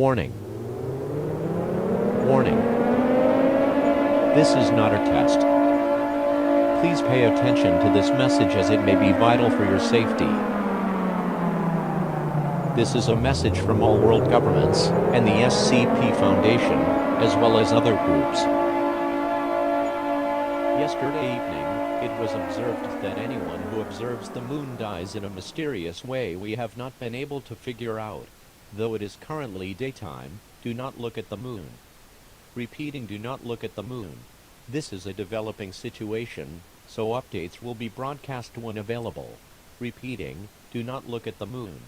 Warning. Warning. This is not a test. Please pay attention to this message as it may be vital for your safety. This is a message from all world governments and the SCP Foundation, as well as other groups. Yesterday evening, it was observed that anyone who observes the moon dies in a mysterious way we have not been able to figure out. Though it is currently daytime, do not look at the moon. Repeating, do not look at the moon. This is a developing situation, so updates will be broadcast when available. Repeating, do not look at the moon.